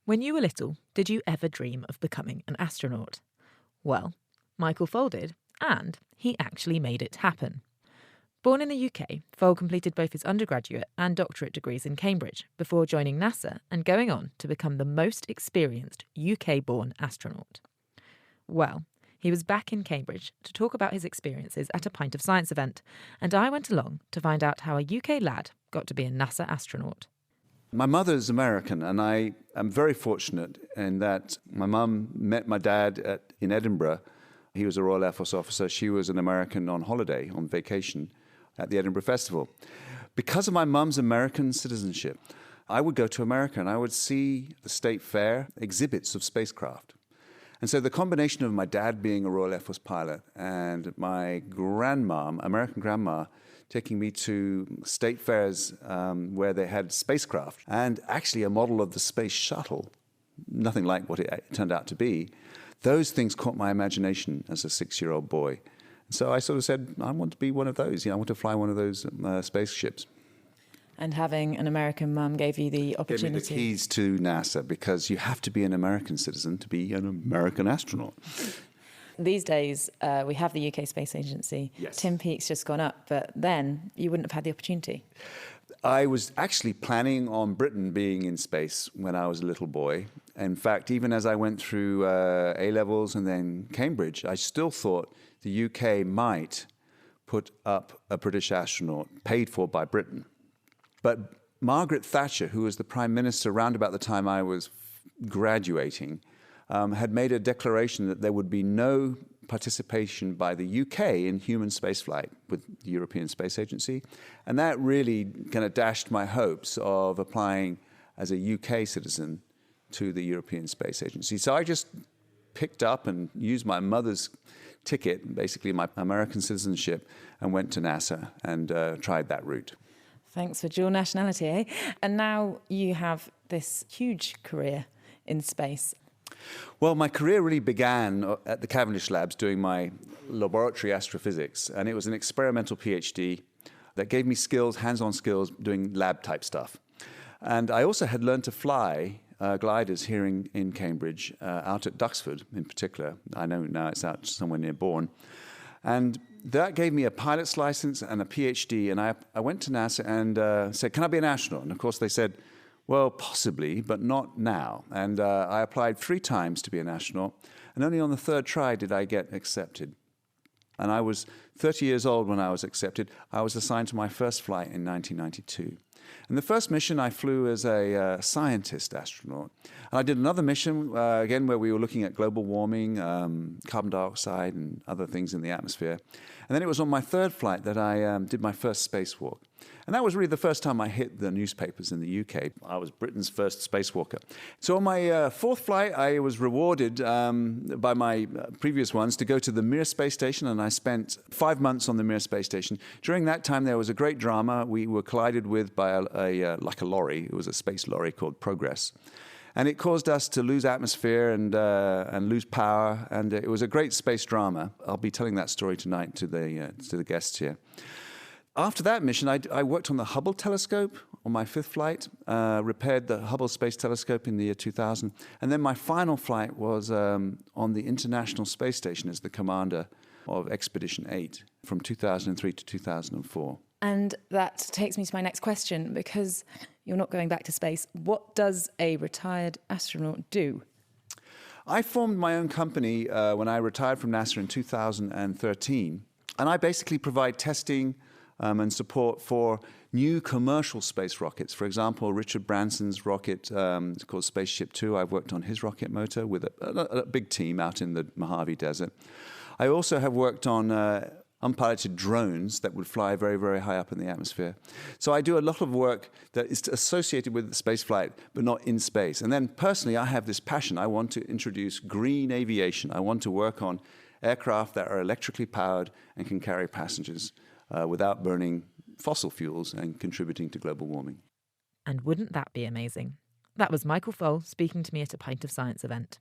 When you were little, did you ever dream of becoming an astronaut? Well, Michael Foale did, and he actually made it happen. Born in the UK, Foale completed both his undergraduate and doctorate degrees in Cambridge before joining NASA and going on to become the most experienced UK-born astronaut. Well, he was back in Cambridge to talk about his experiences at a Pint of Science event, and I went along to find out how a UK lad got to be a NASA astronaut. My mother is American, and I am very fortunate in that my mum met my dad in Edinburgh. He was a Royal Air Force officer. She was an American on holiday, on vacation at the Edinburgh Festival. Because of my mum's American citizenship, I would go to America and I would see the State Fair exhibits of spacecraft. And so the combination of my dad being a Royal Air Force pilot and my grandmom, American grandma, taking me to state fairs where they had spacecraft and actually a model of the space shuttle, nothing like what it turned out to be. Those things caught my imagination as a 6-year-old boy. And so I sort of said, I want to be one of those. I want to fly one of those spaceships. And having an American mum gave you the opportunity. Gave me the keys to NASA, because you have to be an American citizen to be an American astronaut. These days, we have the UK Space Agency. Yes. Tim Peake's just gone up, but then you wouldn't have had the opportunity. I was actually planning on Britain being in space when I was a little boy. In fact, even as I went through A-levels and then Cambridge, I still thought the UK might put up a British astronaut paid for by Britain. But Margaret Thatcher, who was the Prime Minister around about the time I was graduating, had made a declaration that there would be no participation by the UK in human spaceflight with the European Space Agency. And that really kind of dashed my hopes of applying as a UK citizen to the European Space Agency. So I just picked up and used my mother's ticket, basically my American citizenship, and went to NASA and tried that route. Thanks for dual nationality, eh? And now you have this huge career in space. Well, my career really began at the Cavendish Labs doing my laboratory astrophysics, and it was an experimental PhD that gave me skills, hands-on skills, doing lab-type stuff. And I also had learned to fly gliders here in Cambridge, out at Duxford in particular. I know now it's out somewhere near Bourne. And that gave me a pilot's license and a PhD, and I went to NASA and said, can I be an astronaut? And of course they said, well, possibly, but not now. And I applied 3 times to be an astronaut, and only on the 3rd try did I get accepted. And I was 30 years old when I was accepted. I was assigned to my first flight in 1992. And the first mission I flew as a scientist astronaut. And I did another mission, again, where we were looking at global warming, carbon dioxide and other things in the atmosphere. And then it was on my 3rd flight that I did my first spacewalk. And that was really the first time I hit the newspapers in the UK. I was Britain's first spacewalker. So on my 4th flight, I was rewarded by my previous ones to go to the Mir space station, and I spent 5 months on the Mir space station. During that time, there was a great drama. We were collided with by a lorry. It was a space lorry called Progress. And it caused us to lose atmosphere and lose power, and it was a great space drama. I'll be telling that story tonight to the guests here. After that mission, I worked on the Hubble telescope on my 5th flight, repaired the Hubble Space Telescope in the year 2000, and then my final flight was on the International Space Station as the commander of Expedition 8 from 2003 to 2004. And that takes me to my next question, because you're not going back to space. What does a retired astronaut do? I formed my own company when I retired from NASA in 2013, and I basically provide testing and support for new commercial space rockets. For example, Richard Branson's rocket, it's called Spaceship Two. I've worked on his rocket motor with a big team out in the Mojave Desert. I also have worked on unpiloted drones that would fly very, very high up in the atmosphere. So I do a lot of work that is associated with spaceflight, but not in space. And then personally, I have this passion. I want to introduce green aviation. I want to work on aircraft that are electrically powered and can carry passengers without burning fossil fuels and contributing to global warming. And wouldn't that be amazing? That was Michael Foale speaking to me at a Pint of Science event.